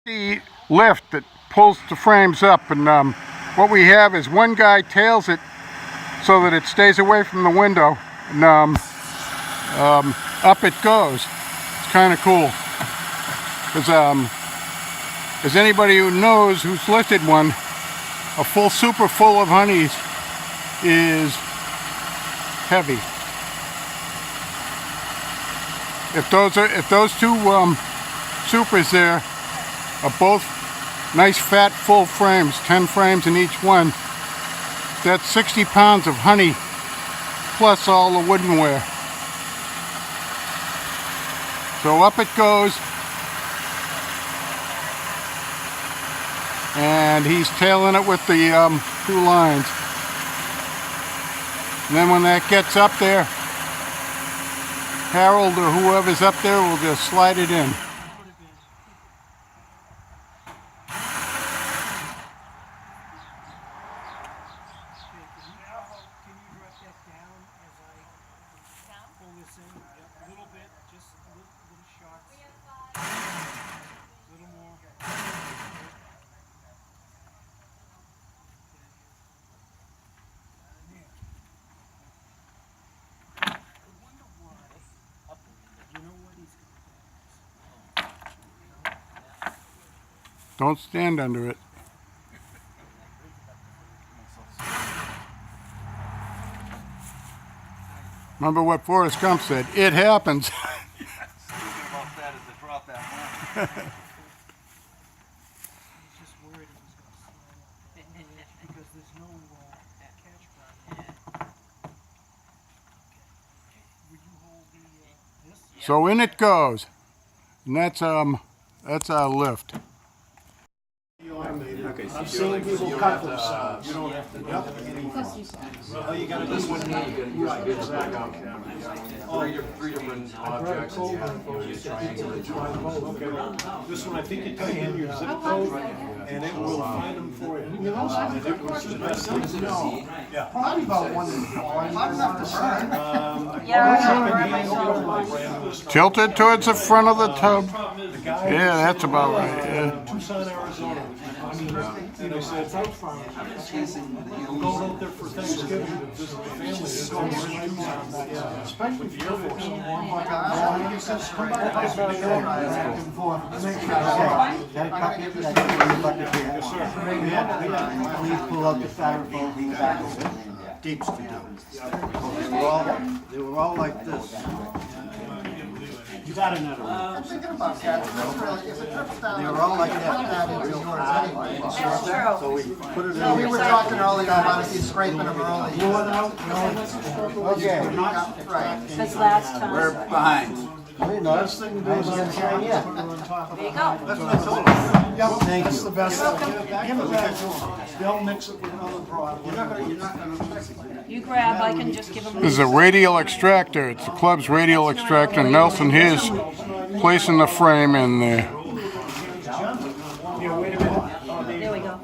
The lift that pulls the frames up, and what we have is one guy tails it so that it stays away from the window, and up it goes. It's kind of cool, because as anybody who knows who's lifted one, a full super full of honeys is heavy. If those two supers there are both nice fat full frames, 10 frames in each one, that's 60 pounds of honey plus all the woodenware. So up it goes, and he's tailing it with the 2 lines. And then when that gets up there, Harold or whoever's up there will just slide it in. Don't stand under it. Remember what Forrest Gump said, it happens. So in it goes, and that's our lift. Okay, so I'm seeing people cut themselves. You don't have to do all you gotta do is right, exactly. Three different objects and you have to use triangulate. This one, I think you type in your zip code and it will find them for you. You know, and it was the best thing. No. Yeah. Probably about 1 hot enough to start. Tilted towards the front of the tub. Yeah, that's about right. Yeah. Tucson, Arizona. And I said, I'm going out there for Thanksgiving to visit the family. It's going to Tucson. Especially With the Air Force. Please pull out the styrofoam back deeps to do. They were all like this. You got another one. I'm thinking about that. They were all like that. Anyway. So we put it in. No, we were talking earlier about if you scraping them early. Okay. Right. Because last time. We're behind. Last thing to do is on top. There you go. That's what I told you. Yep, Thank that's you. the best. Give it back to them. They'll mix it with another product. You're not gonna. You grab, I can just give them. This is a radial extractor. It's the club's radial extractor. Nelson his placing the frame in there. Yeah, wait a minute. There we go.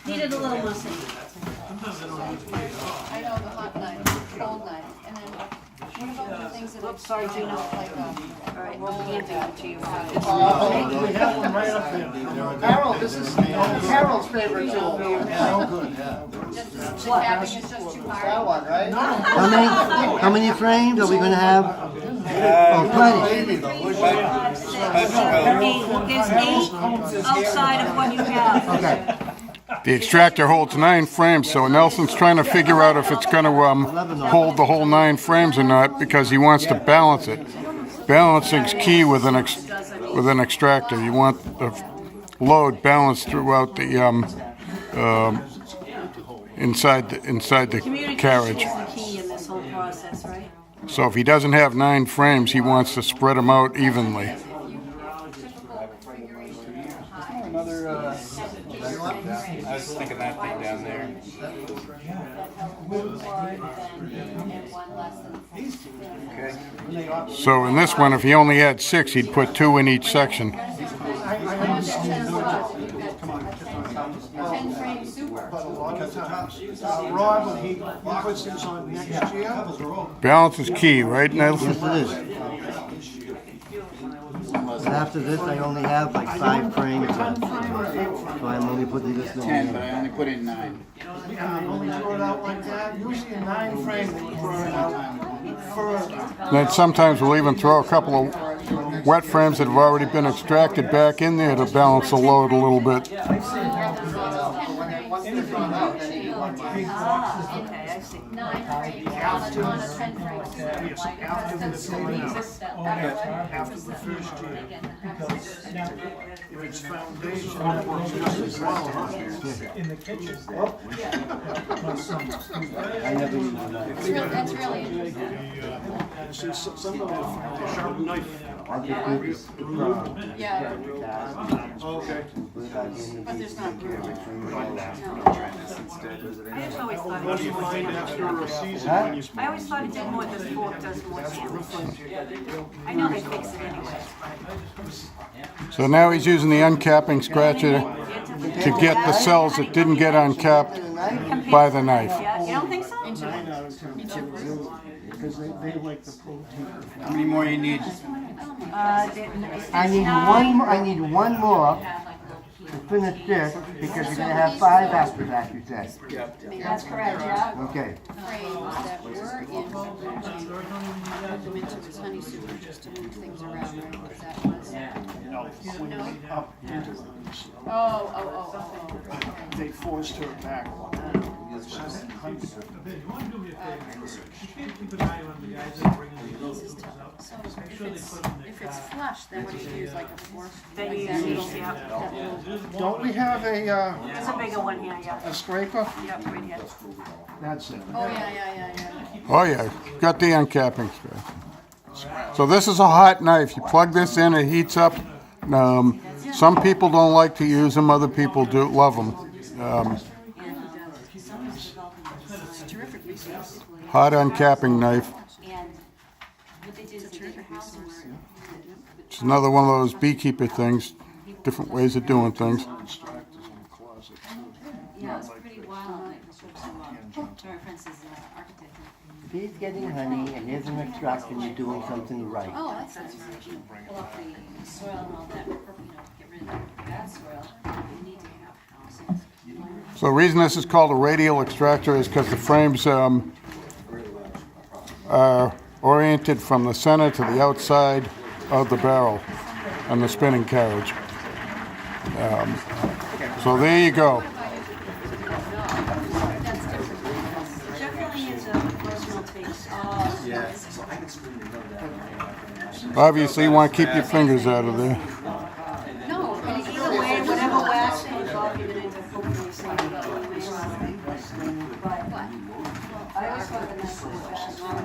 Needed a little messy. I know, the hot night, cold night, and then what about the things that Oops, sorry, Gina. like All right, we'll hand it to you. We have one right up there. Harold, this is Harold's favorite tool. just tapping is just too hard? That one, right? How many frames are we going to have? Oh, plenty. There's 8 outside of what you have. Okay. The extractor holds 9 frames, so Nelson's trying to figure out if it's going to hold the whole 9 frames or not, because he wants to balance it. Balancing's key with an extractor. You want the load balanced throughout the inside the carriage. Communication is the key in this whole process, right? So if he doesn't have 9 frames, he wants to spread them out evenly. I was thinking that thing down there. Okay. So in this one, if he only had 6, he'd put 2 in each section. 10 frame super. Rod, when he puts this on next year. Balance is key, right, Nelson? Yes, it is. after this, I only have like 5 frames left. So I'm only putting this in 10, but here. I only put in 9. Only throw it out like that, usually a 9 frame, they would throw it out further. Then sometimes we'll even throw a couple of wet frames that have already been extracted back in there to balance the load a little bit. Once they're drawn out, then you want to. Ah, okay, I see. 9 frames on a 10 frame system. Yes, after the building out, after the first year. If it's foundation, it works just as well. In the kitchen. I never use that. That's really interesting. See, some of the sharp knife. I just do this. Yeah, Okay. but there's not. I just always thought What do you it was find more after a season Huh? when you I always thought it did more, the fork does more damage. I know they fix it anyways, but So now he's using the uncapping scratcher to get the cells that didn't get uncapped by the knife. yeah, you don't think so? Because they like the protein. How many more you need? I need one more to finish this because you're gonna have 5 after that, you said. That's correct, yeah. Okay. Frames that were in moved them into this honey super just to move things around, right? Is that was? Up into it. Oh. They forced her back. So if it's flush, then what do you use, like a fork? Then you Like that use, little- yeah. that little- Don't we have There's a bigger one here, yeah. a scraper? Yep, right here. That's it. Oh, yeah. Oh yeah, got the uncapping scratcher. So this is a hot knife. You plug this in, it heats up. Some people don't like to use them, other people do love them. It's a terrific resource. Hot uncapping knife. It's another one of those beekeeper things, different ways of doing things. Yeah, it's pretty wild. Like, for instance, architect. He's getting honey and here's an extractor, you're doing something right. Oh, that's nice. Pull up the soil and all that, get rid of that bad soil. You need to have houses. So the reason this is called a radial extractor is because the frames are oriented from the center to the outside of the barrel and the spinning carriage. So there you go. Definitely is a personal taste. Obviously, you want to keep your fingers out of there. No, and Either way, whatever wax comes off, you're gonna end up hopefully seeing it. I always thought the nice was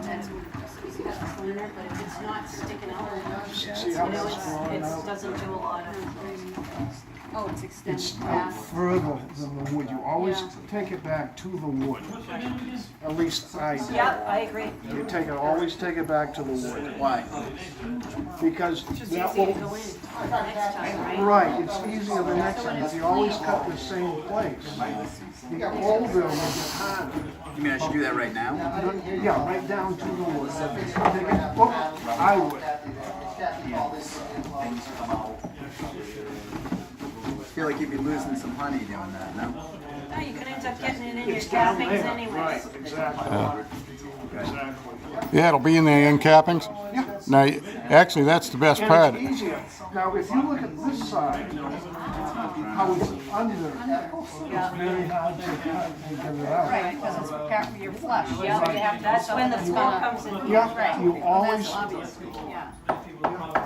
bad. It's got the cleaner, but if it's not sticking out, you know, it doesn't do a lot of. Oh, it's extended. It's Yeah. out further than the wood. You always take it back to the wood. At least I do. Yeah, I agree. You take it, always take it back to the wood. Why? Because It's that easy to will, go in next time, right? right, it's easier the next time. If you always cut the same place, the older will get harder. You mean I should do that right now? Yeah, right down to the wood. Take it, oh, I would. I feel like you'd be losing some honey doing that, no? No, you could end up getting it in your It's down cappings there. anyways. Right, exactly. Exactly. Yeah, it'll be in the uncappings. Now, actually, that's the best part. And it's easier. Now, if you look at this side, how it's under, it's very hard to cut and get it out. Right, because it's you're flush. Yeah, you have, that's when the flow comes in. Yeah, you always, That's obvious, yeah.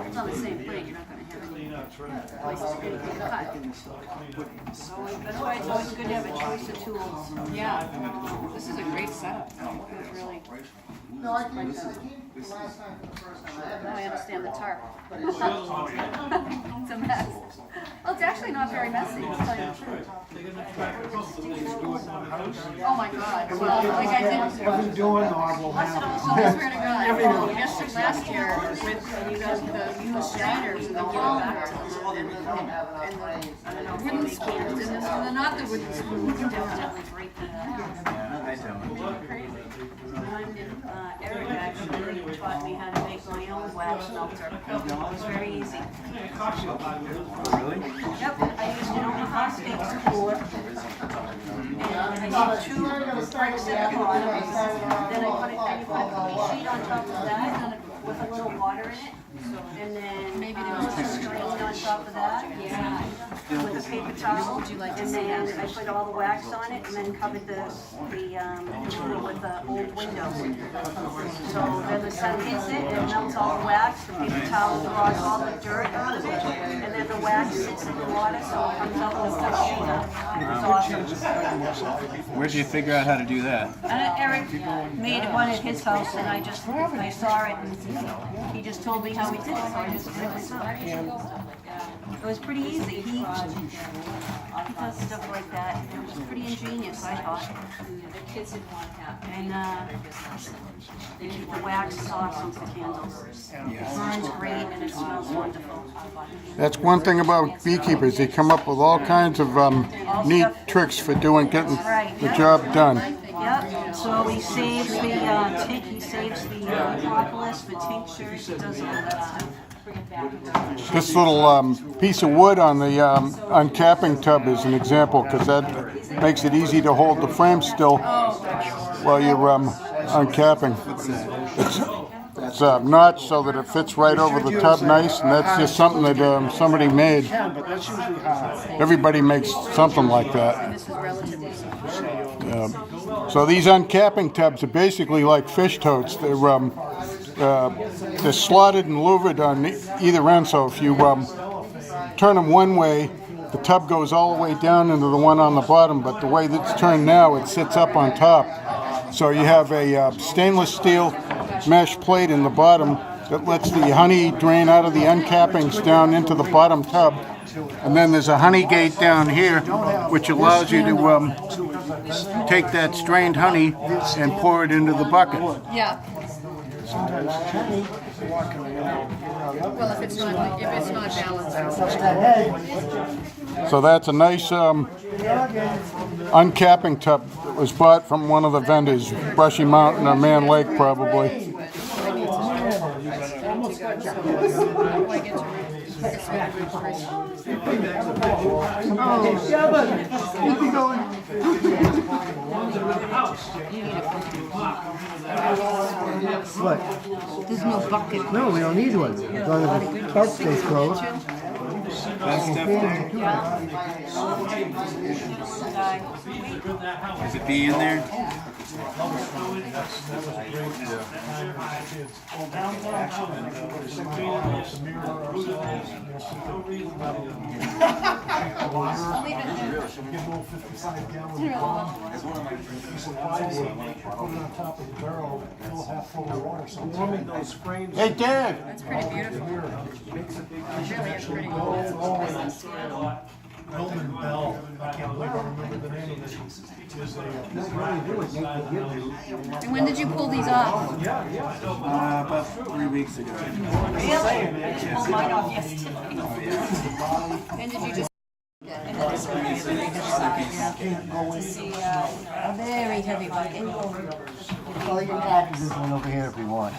It's on the same plate, you're not gonna have any places to get cut. That's why it's always good to have a choice of tools. Yeah, this is a great setup. It's really, No, I came last time for the first time. now I understand the tarp. It's a mess. Well, it's actually actually not very messy, to tell you the truth. Oh my God, well, like I did, What we doing, or we'll I have. swear to God, well, yesterday, last year, with the used shiners and the back and the wooden spoons, and they're not the wooden spoons, Definitely break that up. I don't. Crazy. Eric actually taught me how to make my own wax melter. It was very easy. Really? Yep, I used an Omaha steak core. And I did 2 bricks at the bottom. Then I put a cookie sheet on top of that with a little water in it. And then maybe there was a string on top of that. Yeah. With a paper towel. Would you like to and then I put all the wax on it and then covered the with the old window. So then the sun hits it and melts all the wax. The paper towel draws all the dirt out of it. And then the wax sits in the water so it comes out with a sheet. It's awesome. Where'd you figure out how to do that? Eric made one at his house and I saw it and he just told me how he did it, so I just did it myself. It was pretty easy. He does stuff like that. It was pretty ingenious, I thought. The kids didn't want to have. And the wax is awesome for candles. It burns great and it smells wonderful. That's one thing about beekeepers. They come up with all kinds of neat tricks for getting the job done. Yep, so he saves the he saves the propolis for tinctures, he does all that stuff. This little piece of wood on the uncapping tub is an example because that makes it easy to hold the frame still while you're uncapping. It's notched so that it fits right over the tub nice, and that's just something that somebody made. Yeah, but that's usually hard. Everybody makes something like that. this is relatively simple. So these uncapping tubs are basically like fish totes. They're slotted and louvered on either end, so if you turn them one way, the tub goes all the way down into the one on the bottom, but the way that's turned now, it sits up on top. So you have a stainless steel mesh plate in the bottom that lets the honey drain out of the uncappings down into the bottom tub. And then there's a honey gate down here, which allows you to take that strained honey and pour it into the bucket. Yeah. Well, if it's not balanced. So that's a nice uncapping tub that was bought from one of the vendors, Brushy Mountain or Man Lake probably. What? There's no bucket. No, we don't need one. As long as the tub stays closed. That stuff there? Is it bee in there? Warming those frames. Hey, Dad! It's pretty beautiful. Really, it's pretty cool. Golden Bell, I can't believe I remember the name of it. Is And when did you pull these off? About 3 weeks ago. Really? I just pulled mine off yesterday. And did you just? A very heavy bucket. Well, you can add this one over here if you want.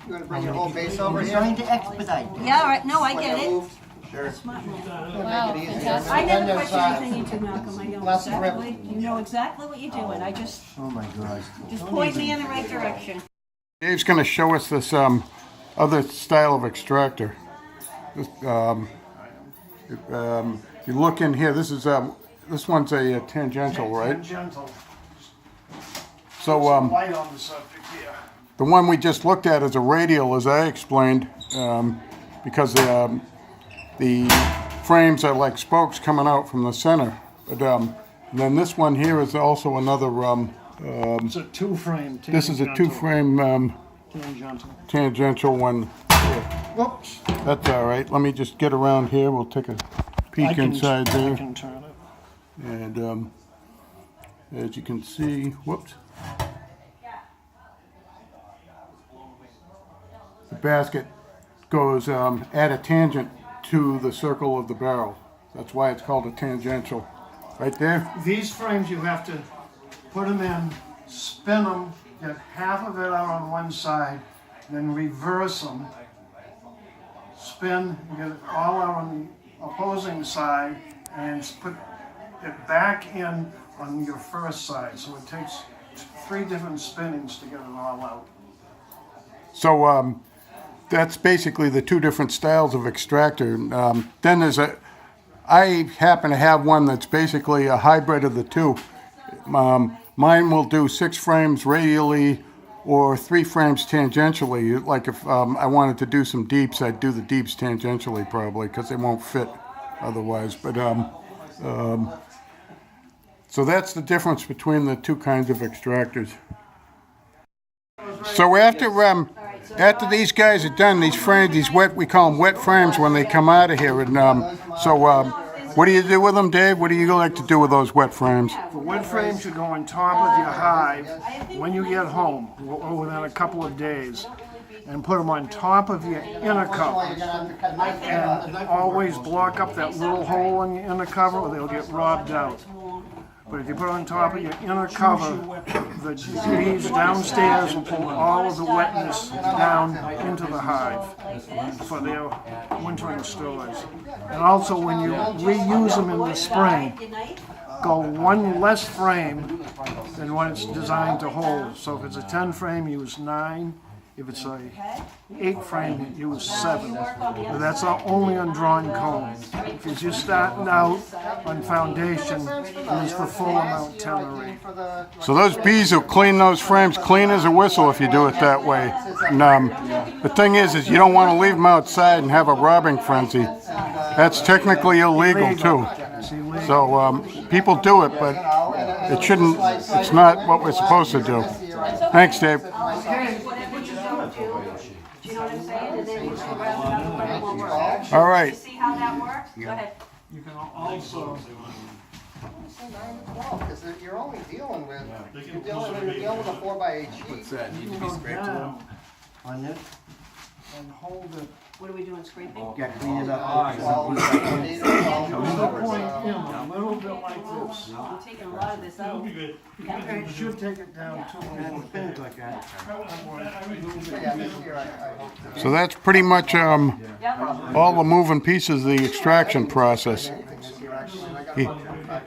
You wanna bring your whole base over We're here? trying to expedite. Yeah, all right, no, I get it. Sure. Wow, fantastic. I never question anything you do, Malcolm. I know Lots of exactly, you know exactly what you're doing. I just Oh my God. point me in the right direction. Dave's going to show us this other style of extractor. This, you look in here. This one's a tangential, right? gentle. So Light on the subject here. the one we just looked at is a radial, as I explained, because the frames are like spokes coming out from the center. But then this one here is also another. It's a two-frame. This is a two-frame Tangential. tangential one. Whoops. That's all right. Let me just get around here. We'll take a peek inside I there. can turn it. And as you can see, whoops. The basket goes at a tangent to the circle of the barrel. That's why it's called a tangential. Right there? These frames, you have to put them in, spin them, get half of it out on one side, then reverse them, spin, get it all out on the opposing side, and put it back in on your first side. So it takes 3 different spinnings to get it all out. So that's basically the 2 different styles of extractor. Then there's I happen to have one that's basically a hybrid of the 2. Mine will do 6 frames radially or 3 frames tangentially. Like if I wanted to do some deeps, I'd do the deeps tangentially probably because they won't fit otherwise. But so that's the difference between the 2 kinds of extractors. So after these guys are done, these frames, we call them wet frames when they come out of here. And what do you do with them, Dave? What do you like to do with those wet frames? The wood frames should go on top of your hive when you get home, or within a couple of days, and put them on top of your inner cover. And always block up that little hole in your inner cover or they'll get robbed out. But if you put it on top of your inner cover, the bees downstairs will pull all of the wetness down into the hive for their wintering stores. And also when you reuse them in the spring, go 1 less frame than what it's designed to hold. So if it's a 10 frame, use 9. If it's a 8 frame, use 7. But that's only on drawing cone. If you're just starting out on foundation, use for full amount 10 or 8. So those bees will clean those frames clean as a whistle if you do it that way. And the thing is you don't want to leave them outside and have a robbing frenzy. That's technically illegal too. So people do it, but it shouldn't. It's not what we're supposed to do. Thanks, Dave. Do you know what I'm saying? And then you can wrap it up and let it work. All right. See how that works? Go ahead. You can also, Because you're only dealing with, you're dealing with a 4x8 sheet. What's that? Need to be go scraped a little? down On this, and hold it. What are we doing, scraping? yeah, clean it up. Well, you need it all Put the point in a little bit like this. I'm taking a lot of this out. You should take it down too. Things like that. Yeah, this year I hope to. So that's pretty much Yep. all the moving pieces of the extraction process.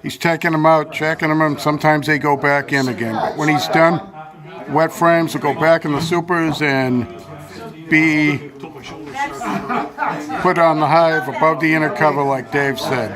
He's taking them out, checking them, and sometimes they go back in again. But when he's done, wet frames will go back in the supers and be put on the hive above the inner cover like Dave said.